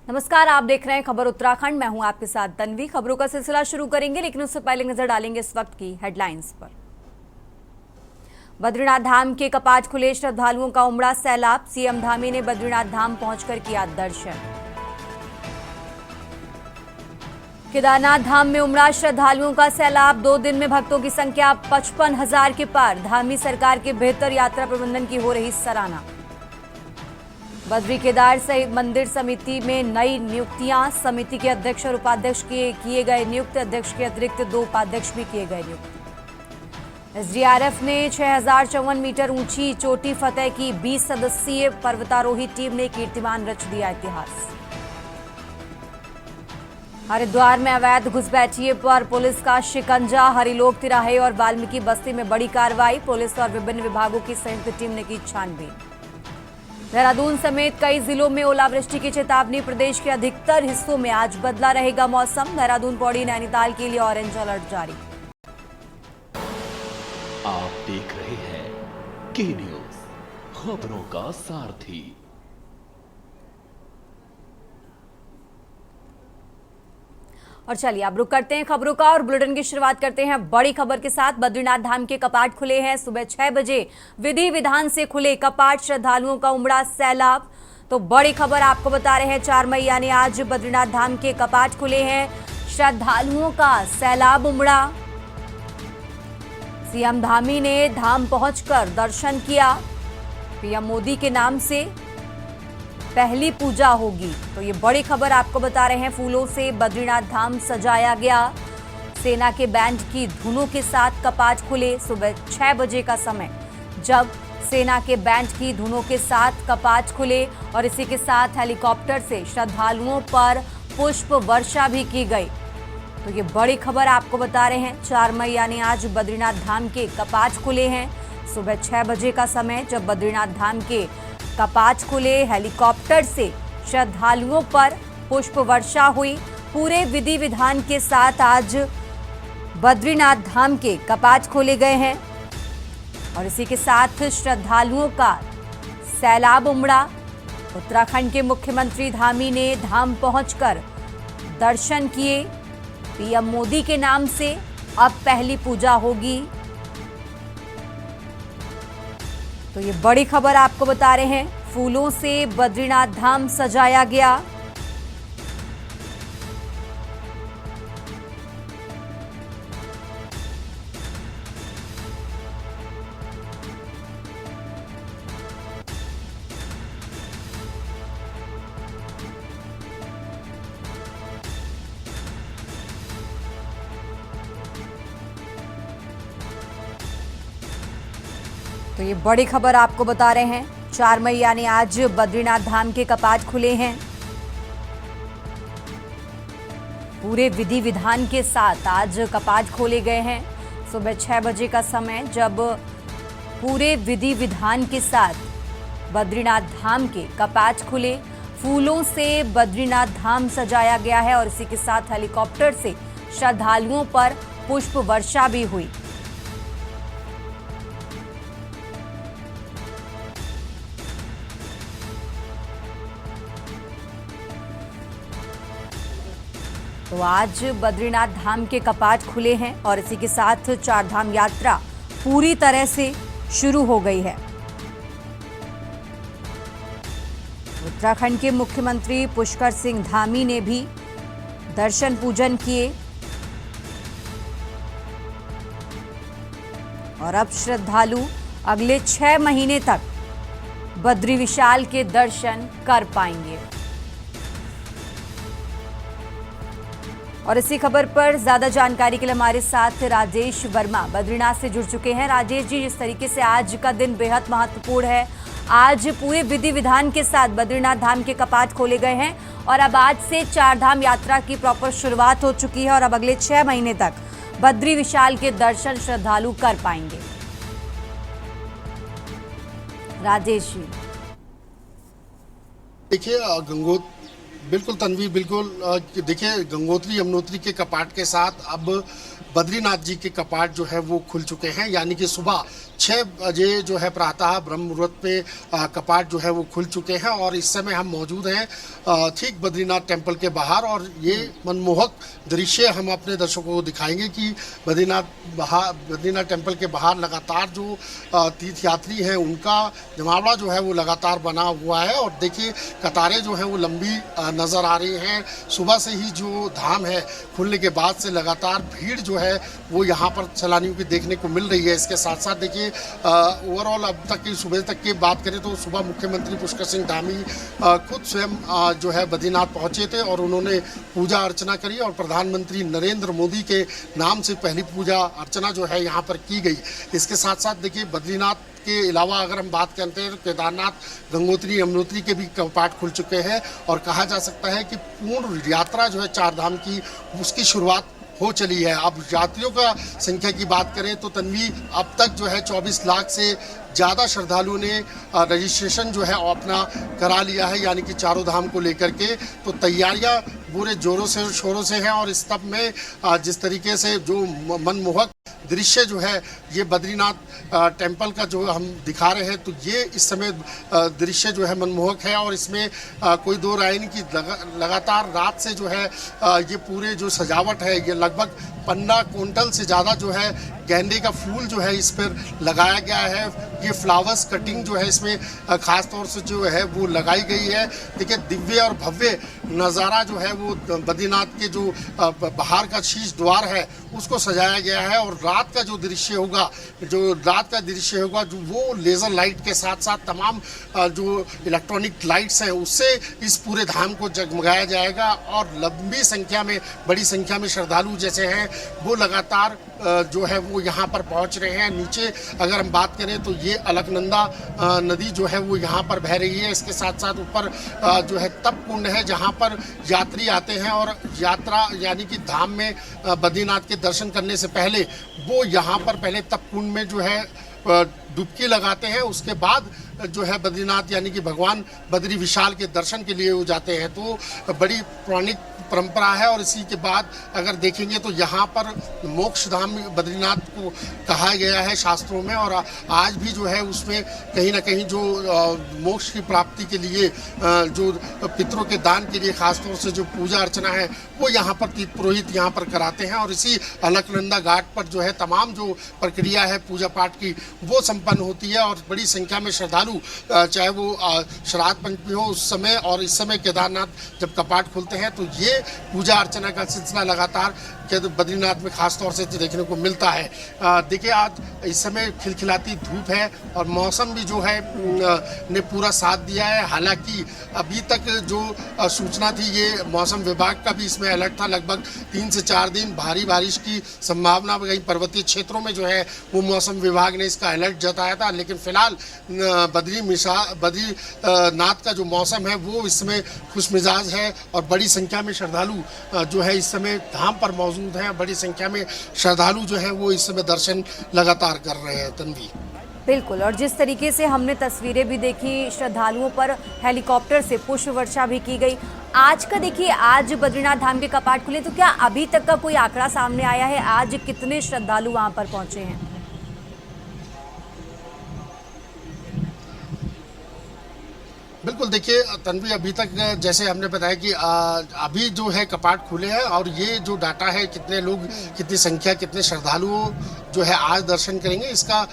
नमस्कार, आप देख रहे हैं खबर उत्तराखंड। मैं हूं आपके साथ तन्वी। खबरों का सिलसिला शुरू करेंगे, लेकिन उससे पहले नजर डालेंगे इस वक्त की हेडलाइंस पर। बद्रीनाथ धाम के कपाट खुले, श्रद्धालुओं का उमड़ा सैलाब। सीएम धामी ने बद्रीनाथ धाम पहुंचकर किया दर्शन। केदारनाथ धाम में उमड़ा श्रद्धालुओं का सैलाब। 2 दिन में भक्तों की संख्या 55,000 के पार। धामी सरकार के बेहतर यात्रा प्रबंधन की हो रही सराहना। बद्री केदार सहित मंदिर समिति में नई नियुक्तियां। समिति के अध्यक्ष और उपाध्यक्ष किए गए नियुक्त। अध्यक्ष के अतिरिक्त 2 उपाध्यक्ष भी किए गए नियुक्त। एसडीआरएफ ने 6054 मीटर ऊंची चोटी फतेह की। 20 सदस्यीय पर्वतारोही टीम ने कीर्तिमान रच दिया इतिहास। हरिद्वार में अवैध घुसपैठिए पर पुलिस का शिकंजा। हरिलोक तिराहे और वाल्मीकि बस्ती में बड़ी कार्रवाई। पुलिस और विभिन्न विभागों की संयुक्त टीम ने की छानबीन। देहरादून समेत कई जिलों में ओलावृष्टि की चेतावनी। प्रदेश के अधिकतर हिस्सों में आज बदला रहेगा मौसम। देहरादून, पौड़ी, नैनीताल के लिए ऑरेंज अलर्ट जारी। आप देख रहे हैं के न्यूज, खबरों का सारथी। और चलिए अब रुक करते हैं खबरों का और बुलेटिन की शुरुआत करते हैं बड़ी खबर के साथ। बद्रीनाथ धाम के कपाट खुले हैं। सुबह 6 बजे विधि विधान से खुले कपाट, श्रद्धालुओं का उमड़ा सैलाब। तो बड़ी खबर आपको बता रहे हैं, 4 मई यानी आज बद्रीनाथ धाम के कपाट खुले हैं। श्रद्धालुओं का सैलाब उमड़ा। सीएम धामी ने धाम पहुंचकर दर्शन किया। पीएम मोदी के नाम से पहली पूजा होगी। तो ये बड़ी खबर आपको बता रहे हैं। फूलों से बद्रीनाथ धाम सजाया गया। सेना के बैंड की धुनों के साथ कपाट खुले। सुबह 6 बजे का समय जब सेना के बैंड की धुनों के साथ कपाट खुले और इसी के साथ हेलीकॉप्टर से श्रद्धालुओं पर पुष्प वर्षा भी की गई। तो ये बड़ी खबर आपको बता रहे हैं। 4 मई यानी आज बद्रीनाथ धाम के कपाट खुले हैं। सुबह 6 बजे का समय जब बद्रीनाथ धाम के कपाट खुले, हेलीकॉप्टर से श्रद्धालुओं पर पुष्प वर्षा हुई। पूरे विधि विधान के साथ आज बद्रीनाथ धाम के कपाट खोले गए हैं और इसी के साथ श्रद्धालुओं का सैलाब उमड़ा। उत्तराखंड के मुख्यमंत्री धामी ने धाम पहुंचकर दर्शन किए। पीएम मोदी के नाम से अब पहली पूजा होगी। तो ये बड़ी खबर आपको बता रहे हैं। फूलों से बद्रीनाथ धाम सजाया गया। तो ये बड़ी खबर आपको बता रहे हैं। 4 मई यानी आज बद्रीनाथ धाम के कपाट खुले हैं। पूरे विधि विधान के साथ आज कपाट खोले गए हैं। सुबह 6 बजे का समय जब पूरे विधि विधान के साथ बद्रीनाथ धाम के कपाट खुले। फूलों से बद्रीनाथ धाम सजाया गया है और इसी के साथ हेलीकॉप्टर से श्रद्धालुओं पर पुष्प वर्षा भी हुई। तो आज बद्रीनाथ धाम के कपाट खुले हैं और इसी के साथ 4 धाम यात्रा पूरी तरह से शुरू हो गई है। उत्तराखंड के मुख्यमंत्री पुष्कर सिंह धामी ने भी दर्शन पूजन किए और अब श्रद्धालु अगले 6 महीने तक बद्री विशाल के दर्शन कर पाएंगे। और इसी खबर पर ज्यादा जानकारी के लिए हमारे साथ राजेश वर्मा बद्रीनाथ से जुड़ चुके हैं। राजेश जी, जिस तरीके से आज का दिन बेहद महत्वपूर्ण है, आज पूरे विधि विधान के साथ बद्रीनाथ धाम के कपाट खोले गए हैं और अब आज से 4 धाम यात्रा की प्रॉपर शुरुआत हो चुकी है और अब अगले 6 महीने तक बद्री विशाल के दर्शन श्रद्धालु कर पाएंगे। राजेश जी, देखिए बिल्कुल तन्वी, बिल्कुल देखिए, गंगोत्री यमुनोत्री के कपाट के साथ अब बद्रीनाथ जी के कपाट जो है वो खुल चुके हैं, यानी कि सुबह 6 बजे जो है प्रातः ब्रह्म मुहूर्त पे कपाट जो है वो खुल चुके हैं। और इस समय हम मौजूद हैं ठीक बद्रीनाथ टेम्पल के बाहर, और ये मनमोहक दृश्य हम अपने दर्शकों को दिखाएंगे कि बद्रीनाथ टेम्पल के बाहर लगातार जो तीर्थयात्री हैं उनका जमावड़ा जो है वो लगातार बना हुआ है। और देखिए कतारें जो हैं वो लंबी नज़र आ रही हैं। सुबह से ही जो धाम है खुलने के बाद से लगातार भीड़ जो है वो यहाँ पर सैलानियों की देखने को मिल रही है। इसके साथ साथ देखिए ओवरऑल अब तक की सुबह तक की बात करें तो सुबह मुख्यमंत्री पुष्कर सिंह धामी खुद स्वयं जो है बद्रीनाथ पहुँचे थे और उन्होंने पूजा अर्चना करी, और प्रधानमंत्री नरेंद्र मोदी के नाम से पहली पूजा अर्चना जो है यहाँ पर की गई। इसके साथ साथ देखिए बद्रीनाथ के अलावा अगर हम बात करते हैं तो केदारनाथ, गंगोत्री, यमुनोत्री के भी कपाट खुल चुके हैं। और कहा जा सकता है कि पूर्ण यात्रा जो है 4 धाम की उसकी शुरुआत हो चली है। अब यात्रियों का संख्या की बात करें तो तन्वी अब तक जो है 24 लाख से ज़्यादा श्रद्धालुओं ने रजिस्ट्रेशन जो है अपना करा लिया है, यानी कि चारों धाम को लेकर के। तो तैयारियां पूरे जोरों से शोरों से हैं। और इस तब में जिस तरीके से जो मनमोहक दृश्य जो है ये बद्रीनाथ टेम्पल का जो हम दिखा रहे हैं, तो ये इस समय दृश्य जो है मनमोहक है। और इसमें कोई दो राय नहीं कि लगातार रात से जो है ये पूरे जो सजावट है ये लगभग 15 क्विंटल से ज़्यादा जो है गेंदे का फूल जो है इस पर लगाया गया है। ये फ्लावर्स कटिंग जो है इसमें ख़ास तौर से जो है वो लगाई गई है। देखिए दिव्य और भव्य नज़ारा जो है वो बद्रीनाथ के जो बाहर का शीश द्वार है उसको सजाया गया है। और रात का जो दृश्य होगा जो वो लेज़र लाइट के साथ साथ तमाम जो इलेक्ट्रॉनिक लाइट्स हैं उससे इस पूरे धाम को जगमगाया जाएगा। और लंबी संख्या में, बड़ी संख्या में श्रद्धालु जैसे हैं वो लगातार जो है वो यहाँ पर पहुँच रहे हैं। नीचे अगर हम बात करें तो ये अलकनंदा नदी जो है वो यहाँ पर बह रही है। इसके साथ साथ ऊपर जो है तप कुंड है जहाँ पर यात्री आते हैं और यात्रा यानी कि धाम में बद्रीनाथ के दर्शन करने से पहले वो यहाँ पर पहले तप कुंड में जो है डुबकी लगाते हैं। उसके बाद जो है बद्रीनाथ यानी कि भगवान बद्री विशाल के दर्शन के लिए वो जाते हैं। तो बड़ी पौराणिक परंपरा है। और इसी के बाद अगर देखेंगे तो यहाँ पर मोक्ष धाम बद्रीनाथ को कहा गया है शास्त्रों में। और आज भी जो है उसमें कहीं ना कहीं जो मोक्ष की प्राप्ति के लिए जो पितरों के दान के लिए खास तौर से जो पूजा अर्चना है वो यहाँ पर पुरोहित यहाँ पर कराते हैं। और इसी अलकनंदा घाट पर जो है तमाम जो प्रक्रिया है पूजा पाठ की वो संपन्न होती है। और बड़ी संख्या में श्रद्धालु चाहे वो श्राद्ध पंचमी हो उस समय और इस समय केदारनाथ जब कपाट खुलते हैं तो ये पूजा अर्चना का सिलसिला लगातार बद्रीनाथ में खास तौर से देखने को मिलता है। देखिए आज इस समय खिलखिलाती धूप है और मौसम भी जो है ने पूरा साथ दिया है। हालांकि अभी तक जो सूचना थी ये मौसम विभाग का भी इसमें अलर्ट था, लगभग 3 से 4 दिन भारी बारिश की संभावना कहीं पर्वतीय क्षेत्रों में जो है वो मौसम विभाग ने इसका अलर्ट जताया था। लेकिन फिलहाल बद्रीनाथ का जो मौसम है वो इस समय खुशमिजाज है और बड़ी संख्या में श्रद्धालु जो है इस समय धाम पर मौजूद हैं। बड़ी संख्या में श्रद्धालु जो है वो इस समय दर्शन लगातार कर रहे हैं। तन्वी बिल्कुल, और जिस तरीके से हमने तस्वीरें भी देखी, श्रद्धालुओं पर हेलीकॉप्टर से पुष्प वर्षा भी की गई। आज का देखिए, आज बद्रीनाथ धाम के कपाट खुले, तो क्या अभी तक का कोई आंकड़ा सामने आया है? आज कितने श्रद्धालु वहां पर पहुंचे हैं? बिल्कुल, देखिए तन्वी अभी तक जैसे हमने बताया कि अभी जो है कपाट खुले हैं और ये जो डाटा है कितने लोग, कितनी संख्या, कितने श्रद्धालु जो है आज दर्शन करेंगे, इसका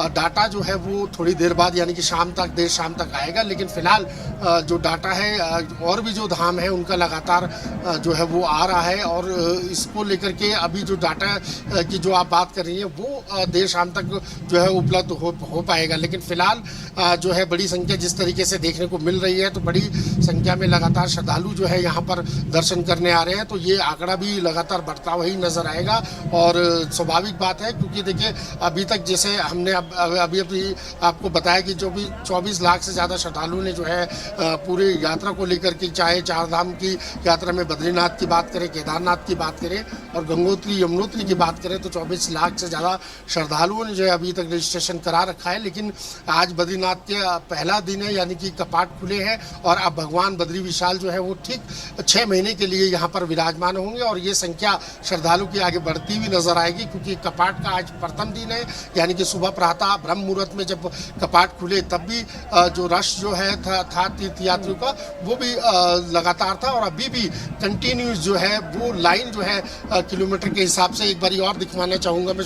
डाटा जो है वो थोड़ी देर बाद यानी कि देर शाम तक आएगा। लेकिन फिलहाल जो डाटा है और भी जो धाम है उनका लगातार जो है वो आ रहा है। और इसको लेकर के अभी जो डाटा की जो आप बात कर रही हैं वो देर शाम तक जो है उपलब्ध हो पाएगा। लेकिन फिलहाल जो है बड़ी संख्या जिस तरीके से देखने को मिल रही है तो बड़ी संख्या में लगातार श्रद्धालु जो है यहाँ पर दर्शन करने आ रहे हैं। तो ये आंकड़ा भी लगातार बढ़ता हुआ ही नजर आएगा। और स्वाभाविक बात है क्योंकि कि देखिए अभी तक जैसे हमने अभी आपको बताया कि जो भी 24 लाख से ज़्यादा श्रद्धालुओं ने जो है पूरी यात्रा को लेकर के, चाहे चार धाम की यात्रा में बद्रीनाथ की बात करें, केदारनाथ की बात करें और गंगोत्री यमुनोत्री की बात करें तो 24 लाख से ज़्यादा श्रद्धालुओं ने जो है अभी तक रजिस्ट्रेशन करा रखा है। लेकिन आज बद्रीनाथ के पहला दिन है, यानी कि कपाट खुले हैं और अब भगवान बद्री विशाल जो है वो ठीक 6 महीने के लिए यहाँ पर विराजमान होंगे और ये संख्या श्रद्धालु की आगे बढ़ती हुई नजर आएगी, क्योंकि कपाट का आज प्रथम दिन है, यानी कि सुबह प्रातः ब्रह्म मुहूर्त में जब कपाट खुले तब भी जो रश जो है था तीर्थयात्रियों का वो भी लगातार था और अभी भी कंटिन्यूस जो है वो लाइन जो है किलोमीटर के हिसाब से। एक बारी और दिखवाना चाहूँगा मैं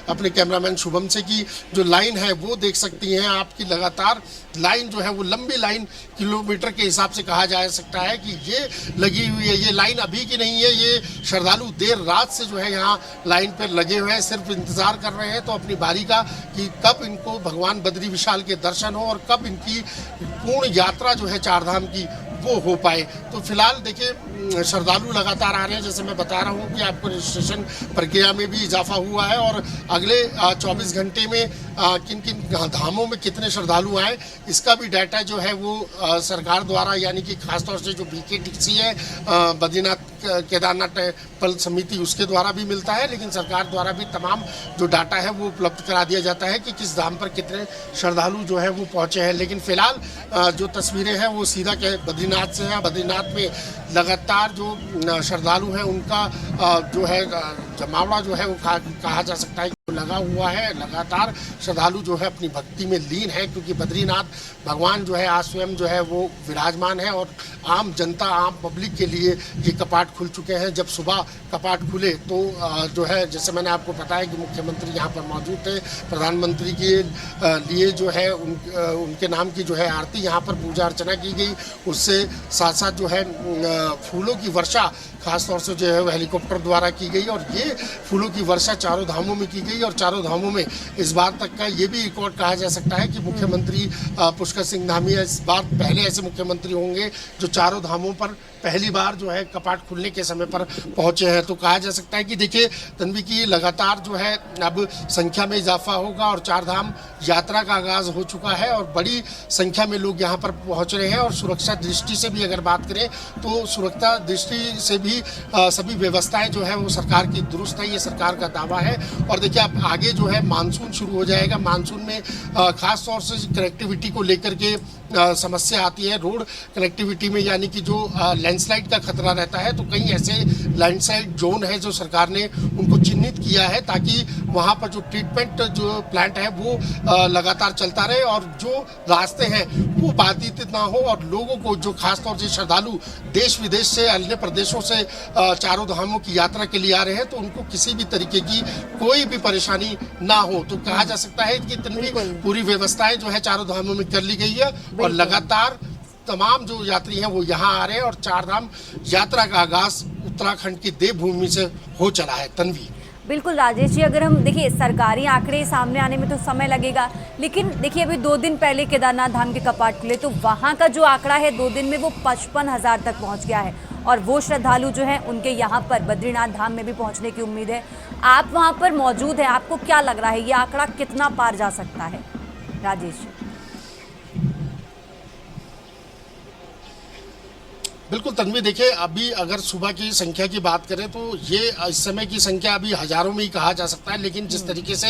अपने कैमरामैन शुभम से कि जो लाइन है वो देख सकती हैं आपकी, लगातार लाइन जो है वो लंबी लाइन किलोमीटर के हिसाब से कहा जा सकता है कि ये लगी हुई है। ये लाइन अभी की नहीं है, ये श्रद्धालु देर रात से जो है यहाँ लाइन पर लगे हुए हैं, सिर्फ इंतजार कर रहे हैं तो अपनी बारी का कि कब इनको भगवान बद्री विशाल के दर्शन हो और कब इनकी पूर्ण यात्रा जो है चार धाम की वो हो पाए। तो फिलहाल देखिए श्रद्धालु लगातार आ रहे हैं, जैसे मैं बता रहा हूँ कि आपको रजिस्ट्रेशन प्रक्रिया में भी इजाफा हुआ है और अगले 24 घंटे में किन किन धामों में कितने श्रद्धालु आए इसका भी डाटा जो है वो सरकार द्वारा, यानी कि खासतौर से जो BKTC है बद्रीनाथ केदारनाथ टेम्पल समिति उसके द्वारा भी मिलता है, लेकिन सरकार द्वारा भी तमाम जो डाटा है वो उपलब्ध करा दिया जाता है कि किस धाम पर कितने श्रद्धालु जो है वो पहुँचे हैं। लेकिन फिलहाल जो तस्वीरें हैं वो सीधा बद्रीनाथ से है। बद्रीनाथ में लगातार जो श्रद्धालु हैं उनका जो है जमावड़ा जो है वो कहा जा सकता है लगा हुआ है। लगातार श्रद्धालु जो है अपनी भक्ति में लीन है, क्योंकि बद्रीनाथ भगवान जो है आज स्वयं जो है वो विराजमान है और आम जनता, आम पब्लिक के लिए ये कपाट खुल चुके हैं। जब सुबह कपाट खुले तो जो है जैसे मैंने आपको बताया कि मुख्यमंत्री यहाँ पर मौजूद थे, प्रधानमंत्री के लिए जो है उनके नाम की जो है आरती यहाँ पर पूजा अर्चना की गई। उससे साथ साथ जो है फूलों की वर्षा खासतौर से जो है वो हेलीकॉप्टर द्वारा की गई और ये फूलों की वर्षा चारों धामों में की गई और चारों धामों में इस बार तक का ये भी रिकॉर्ड कहा जा सकता है कि मुख्यमंत्री पुष्कर सिंह धामी इस बार पहले ऐसे मुख्यमंत्री होंगे जो चारों धामों पर पहली बार जो है कपाट खुलने के समय पर पहुंचे हैं। तो कहा जा सकता है कि देखिए तन्वी की लगातार जो है अब संख्या में इजाफा होगा और चार धाम यात्रा का आगाज हो चुका है और बड़ी संख्या में लोग यहाँ पर पहुंच रहे हैं। और सुरक्षा दृष्टि से भी अगर बात करें तो सुरक्षा दृष्टि से भी सभी व्यवस्थाएं जो है वो सरकार की दुरुस्त है, ये सरकार का दावा है। और देखिए अब आगे जो है मानसून शुरू हो जाएगा, मानसून में खास तौर से कनेक्टिविटी को लेकर के समस्या आती है, रोड कनेक्टिविटी में, यानी कि जो लैंडस्लाइड का खतरा रहता है। तो कई ऐसे लैंडस्लाइड जोन है जो सरकार ने उनको चिन्हित किया है ताकि वहाँ पर जो ट्रीटमेंट जो प्लांट है वो लगातार चलता रहे और जो रास्ते हैं वो बाधित ना हो और लोगों को जो खासतौर से श्रद्धालु देश विदेश से अन्य प्रदेशों से चारों धामों की यात्रा के लिए आ रहे हैं तो उनको किसी भी तरीके की कोई भी परेशानी ना हो। तो कहा जा सकता है कि इतनी पूरी व्यवस्थाएं जो है चारों धामों में कर ली गई है और लगातार तमाम जो यात्री हैं वो यहाँ आ रहे हैं और चार धाम यात्रा का आगाज उत्तराखंड की देवभूमि से हो चला है। तन्वी। बिल्कुल राजेश जी, अगर हम देखिए सरकारी आंकड़े सामने आने में तो समय लगेगा, लेकिन देखिए अभी 2 दिन पहले केदारनाथ धाम के कपाट खुले तो वहाँ का जो आंकड़ा है 2 दिन में वो 55,000 तक पहुँच गया है और वो श्रद्धालु जो हैं उनके यहाँ पर बद्रीनाथ धाम में भी पहुँचने की उम्मीद है। आप वहाँ पर मौजूद हैं, आपको क्या लग रहा है ये आंकड़ा कितना पार जा सकता है? राजेश जी। बिल्कुल तन्वी, देखिए अभी अगर सुबह की संख्या की बात करें तो ये इस समय की संख्या अभी हजारों में ही कहा जा सकता है, लेकिन जिस तरीके से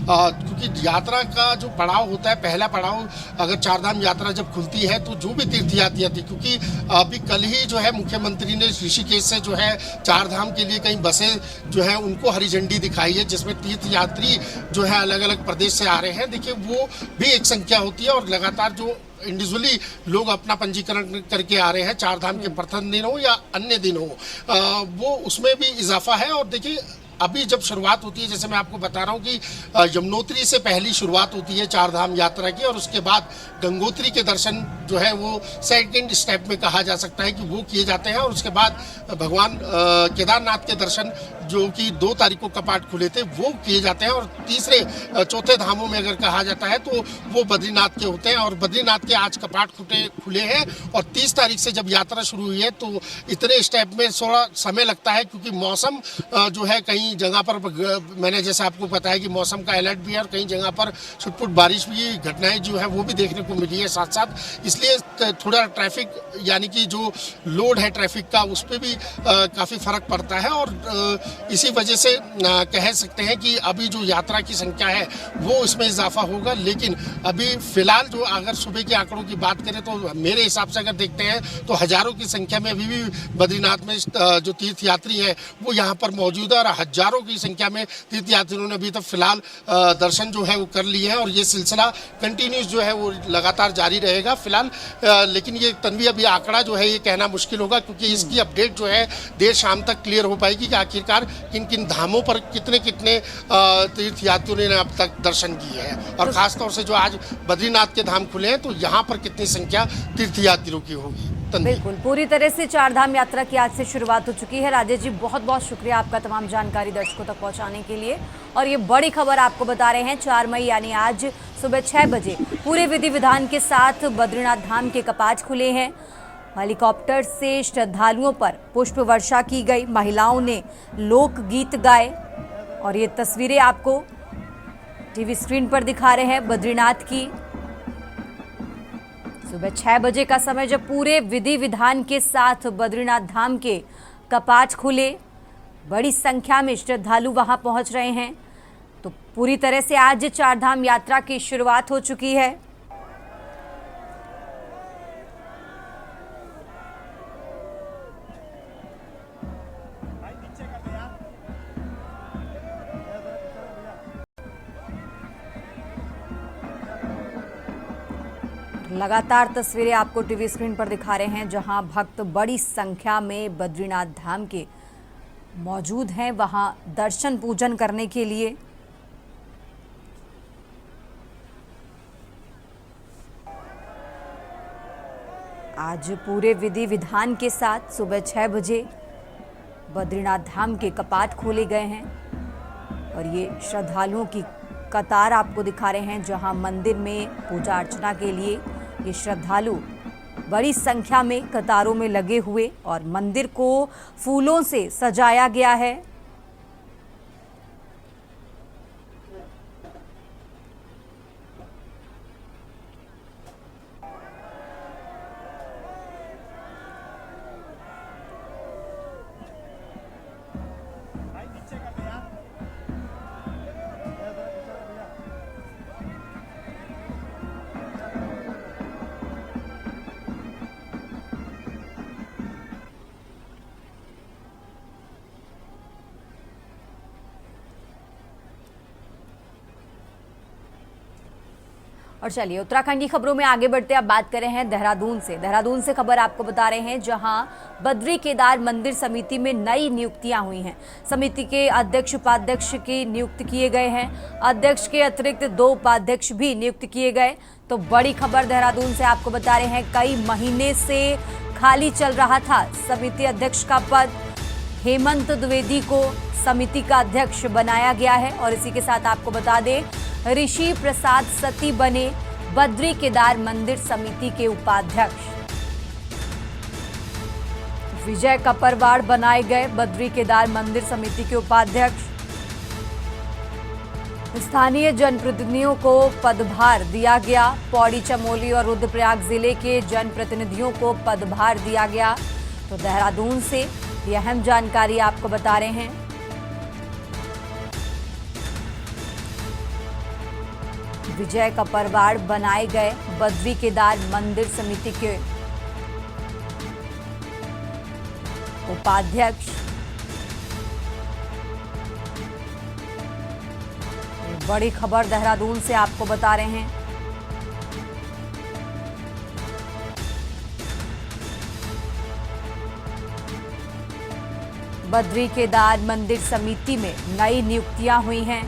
क्योंकि यात्रा का जो पड़ाव होता है, पहला पड़ाव अगर चारधाम यात्रा जब खुलती है तो जो भी तीर्थयात्री आती, क्योंकि अभी कल ही जो है मुख्यमंत्री ने ऋषिकेश से जो है चारधाम के लिए कई बसें जो है उनको हरी झंडी दिखाई है जिसमें तीर्थयात्री जो है अलग अलग प्रदेश से आ रहे हैं। देखिए वो भी एक संख्या होती है और लगातार जो इंडिविजुअली लोग अपना पंजीकरण करके आ रहे हैं चारधाम के प्रथम दिन हो या अन्य दिन हो, वो उसमें भी इजाफा है। और देखिए अभी जब शुरुआत होती है, जैसे मैं आपको बता रहा हूँ कि यमुनोत्री से पहली शुरुआत होती है चारधाम यात्रा की और उसके बाद गंगोत्री के दर्शन जो है वो सेकंड स्टेप में कहा जा सकता है कि वो किए जाते हैं और उसके बाद भगवान केदारनाथ के दर्शन जो कि 2 तारीख को कपाट खुले थे वो किए जाते हैं और तीसरे चौथे धामों में अगर कहा जाता है तो वो बद्रीनाथ के होते हैं और बद्रीनाथ के आज कपाट खुले हैं और 30 तारीख से जब यात्रा शुरू हुई है तो इतने स्टेप में थोड़ा समय लगता है क्योंकि मौसम जो है कहीं कई जगह पर मैंने जैसा आपको पता है कि मौसम का अलर्ट भी है और कई जगह पर छुटपुट बारिश भी घटनाएं जो है वो भी देखने को मिली है साथ साथ। इसलिए थोड़ा ट्रैफिक यानी कि जो लोड है ट्रैफिक का उस पर भी काफ़ी फर्क पड़ता है और इसी वजह से कह सकते हैं कि अभी जो यात्रा की संख्या है वो इसमें इजाफा होगा। लेकिन अभी फिलहाल जो अगर सुबह के आंकड़ों की बात करें तो मेरे हिसाब से अगर देखते हैं तो हजारों की संख्या में अभी भी बद्रीनाथ में जो तीर्थ यात्री है वो यहाँ पर मौजूद है और हजारों की संख्या में तीर्थ यात्रियों ने अभी तक फिलहाल दर्शन जो है वो कर लिए हैं और ये सिलसिला कंटिन्यूस जो है वो लगातार जारी रहेगा फिलहाल। लेकिन ये तन्वी अभी आंकड़ा जो है ये कहना मुश्किल होगा क्योंकि इसकी अपडेट जो है देर शाम तक क्लियर हो पाएगी कि आखिरकार किन किन धामों पर कितने कितने तीर्थ यात्रियों ने अब तक दर्शन किए हैं और खासतौर से जो आज बद्रीनाथ के धाम खुले हैं तो यहाँ पर कितनी संख्या तीर्थ यात्रियों की होगी। बिल्कुल, पूरी तरह से चारधाम यात्रा की आज से शुरुआत हो चुकी है। राजेश जी, बहुत बहुत शुक्रिया आपका तमाम जानकारी दर्शकों तक पहुंचाने के लिए। और ये बड़ी खबर आपको बता रहे हैं, 4 मई यानी आज सुबह 6 बजे पूरे विधि विधान के साथ बद्रीनाथ धाम के कपाट खुले हैं। हेलीकॉप्टर से श्रद्धालुओं पर पुष्प वर्षा की गई, महिलाओं ने लोकगीत गाए और ये तस्वीरें आपको टीवी स्क्रीन पर दिखा रहे हैं बद्रीनाथ की। सुबह 6 बजे का समय जब पूरे विधि विधान के साथ बद्रीनाथ धाम के कपाट खुले, बड़ी संख्या में श्रद्धालु वहां पहुंच रहे हैं। तो पूरी तरह से आज चारधाम यात्रा की शुरुआत हो चुकी है। लगातार तस्वीरें आपको टीवी स्क्रीन पर दिखा रहे हैं जहां भक्त बड़ी संख्या में बद्रीनाथ धाम के मौजूद हैं वहां दर्शन पूजन करने के लिए। आज पूरे विधि विधान के साथ सुबह 6 बजे बद्रीनाथ धाम के कपाट खोले गए हैं और ये श्रद्धालुओं की कतार आपको दिखा रहे हैं जहां मंदिर में पूजा अर्चना के लिए ये श्रद्धालु बड़ी संख्या में कतारों में लगे हुए और मंदिर को फूलों से सजाया गया है। और चलिए उत्तराखंड की खबरों में आगे बढ़ते अब बात कर रहे हैं देहरादून से खबर आपको बता रहे हैं जहां बद्री केदार मंदिर समिति में नई नियुक्तियां हुई हैं। समिति के अध्यक्ष उपाध्यक्ष की नियुक्त किए गए हैं। अध्यक्ष के अतिरिक्त 2 उपाध्यक्ष भी नियुक्त किए गए। तो बड़ी खबर देहरादून से आपको बता रहे हैं, कई महीने से खाली चल रहा था समिति अध्यक्ष का पद। हेमंत द्विवेदी को समिति का अध्यक्ष बनाया गया है और इसी के साथ आपको बता दें ऋषि प्रसाद सती बने बद्री केदार मंदिर समिति के उपाध्यक्ष। विजय कपरवाड़ बनाए गए बद्री केदार मंदिर समिति के उपाध्यक्ष। स्थानीय जनप्रतिनिधियों को पदभार दिया गया। पौड़ी, चमोली और रुद्रप्रयाग जिले के जनप्रतिनिधियों को पदभार दिया गया। तो देहरादून से ये अहम जानकारी आपको बता रहे हैं। विजय कपरवाड़ बनाए गए बद्री केदार मंदिर समिति के उपाध्यक्ष। बड़ी खबर देहरादून से आपको बता रहे हैं। बद्री केदार मंदिर समिति में नई नियुक्तियां हुई हैं।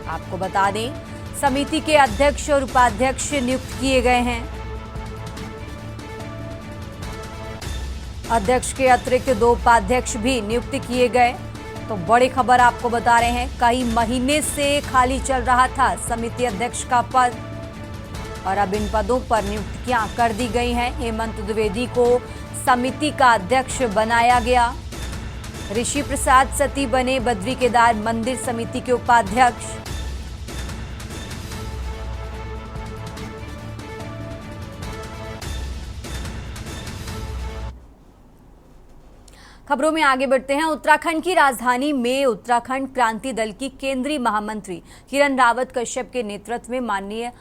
आपको बता दें समिति के अध्यक्ष और उपाध्यक्ष नियुक्त किए गए हैं। अध्यक्ष के अतिरिक्त 2 उपाध्यक्ष भी नियुक्त किए गए। तो बड़ी खबर आपको बता रहे हैं, कई महीने से खाली चल रहा था समिति अध्यक्ष का पद और अब इन पदों पर नियुक्तियां कर दी गई हैं। हेमंत द्विवेदी को समिति का अध्यक्ष बनाया गया। ऋषि प्रसाद सती बने बद्री केदार मंदिर समिति के उपाध्यक्ष। खबरों में आगे बढ़ते हैं। उत्तराखंड की राजधानी में उत्तराखंड क्रांति दल की केंद्रीय महामंत्री किरण रावत कश्यप के नेतृत्व में माननीय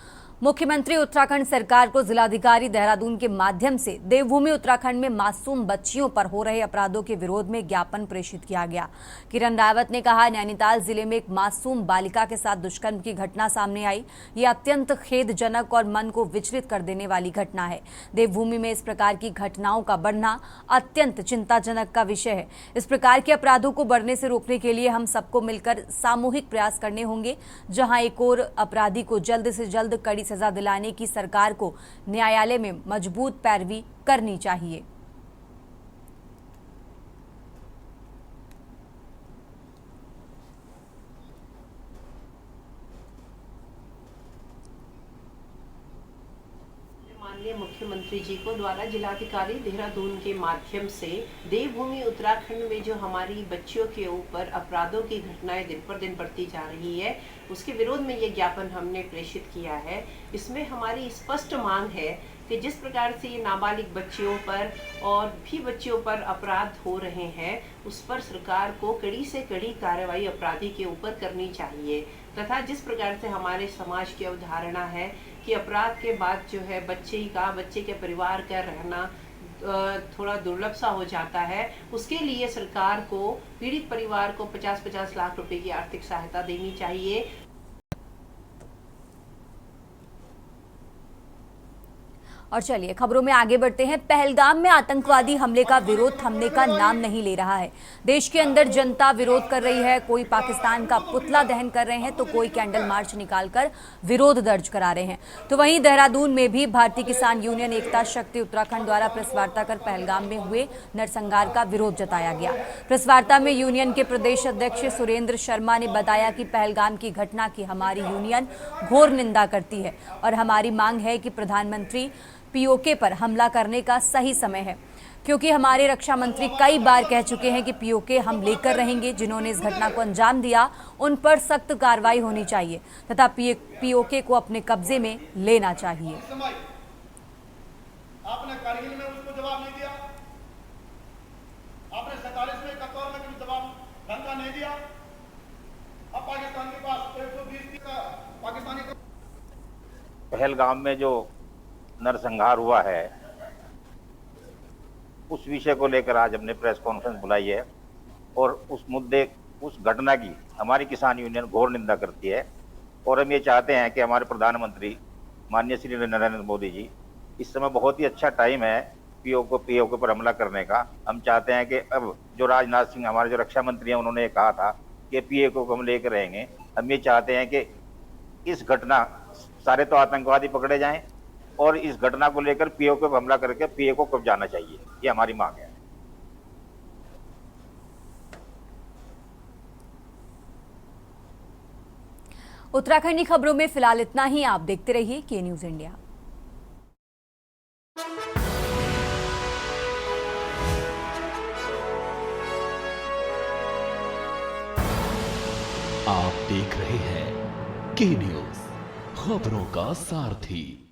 मुख्यमंत्री उत्तराखंड सरकार को जिलाधिकारी देहरादून के माध्यम से देवभूमि उत्तराखंड में मासूम बच्चियों पर हो रहे अपराधों के विरोध में ज्ञापन प्रेषित किया गया। किरण रावत ने कहा, नैनीताल जिले में एक मासूम बालिका के साथ दुष्कर्म की घटना सामने आई। ये अत्यंत खेदजनक और मन को विचलित कर देने वाली घटना है। देवभूमि में इस प्रकार की घटनाओं का बढ़ना अत्यंत चिंताजनक का विषय है। इस प्रकार के अपराधों को बढ़ने से रोकने के लिए हम सबको मिलकर सामूहिक प्रयास करने होंगे। जहां एक और अपराधी को जल्द से जल्द कड़ी सजा दिलाने की सरकार को न्यायालय में मजबूत पैरवी करनी चाहिए। माननीय मुख्यमंत्री जी को द्वारा जिलाधिकारी देहरादून के माध्यम से देवभूमि उत्तराखंड में जो हमारी बच्चियों के ऊपर अपराधों की घटनाएं दिन पर दिन बढ़ती जा रही है, उसके विरोध में ये ज्ञापन हमने प्रेषित किया है। इसमें हमारी स्पष्ट मांग है कि जिस प्रकार से ये नाबालिग बच्चियों पर और भी बच्चियों पर अपराध हो रहे हैं, उस पर सरकार को कड़ी से कड़ी कार्रवाई अपराधी के ऊपर करनी चाहिए। तथा जिस प्रकार से हमारे समाज की अवधारणा है कि अपराध के बाद जो है बच्चे के परिवार का रहना थोड़ा दुर्लभ सा हो जाता है, उसके लिए सरकार को पीड़ित परिवार को 50-50 लाख रुपए की आर्थिक सहायता देनी चाहिए। और चलिए खबरों में आगे बढ़ते हैं। पहलगाम में आतंकवादी हमले का विरोध थमने का नाम नहीं ले रहा है। देश के अंदर जनता विरोध कर रही है। कोई पाकिस्तान का पुतला दहन कर रहे हैं तो कोई कैंडल मार्च निकालकर विरोध दर्ज करा रहे हैं। तो वहीं देहरादून में भी भारतीय किसान यूनियन एकता शक्ति उत्तराखंड द्वारा प्रेस वार्ता कर पहलगाम में हुए नरसंहार का विरोध जताया गया। प्रेस वार्ता में यूनियन के प्रदेश अध्यक्ष सुरेंद्र शर्मा ने बताया कि पहलगाम की घटना की हमारी यूनियन घोर निंदा करती है और हमारी मांग है कि प्रधानमंत्री पीओके पर हमला करने का सही समय है, क्योंकि हमारे रक्षा मंत्री कई बार कह चुके हैं कि पीओके हम लेकर रहेंगे। जिन्होंने इस घटना को अंजाम दिया उन पर सख्त कार्रवाई होनी चाहिए तथा पीओके को अपने कब्जे में लेना चाहिए। आपने कारगिल में उसको जवाब नहीं दिया, आपने 47 में 71 में भी जवाब ढंग का नहीं दिया। अब पाकिस्तान के पास 120 का पाकिस्तानी पहलगाम में जो नरसंहार हुआ है, उस विषय को लेकर आज हमने प्रेस कॉन्फ्रेंस बुलाई है और उस मुद्दे, उस घटना की हमारी किसान यूनियन घोर निंदा करती है। और हम ये चाहते हैं कि हमारे प्रधानमंत्री माननीय श्री नरेंद्र मोदी जी, इस समय बहुत ही अच्छा टाइम है पीओके पर हमला करने का। हम चाहते हैं कि अब जो राजनाथ सिंह हमारे जो रक्षा मंत्री हैं, उन्होंने कहा था कि पीओके को हम लेकर रहेंगे। हम ये चाहते हैं कि इस घटना, सारे तो आतंकवादी पकड़े जाएं और इस घटना को लेकर पीओके पर हमला करके पीओके को जाना चाहिए, ये हमारी मांग है। उत्तराखंडी खबरों में फिलहाल इतना ही। आप देखते रहिए के न्यूज इंडिया। आप देख रहे हैं के न्यूज, खबरों का सारथी।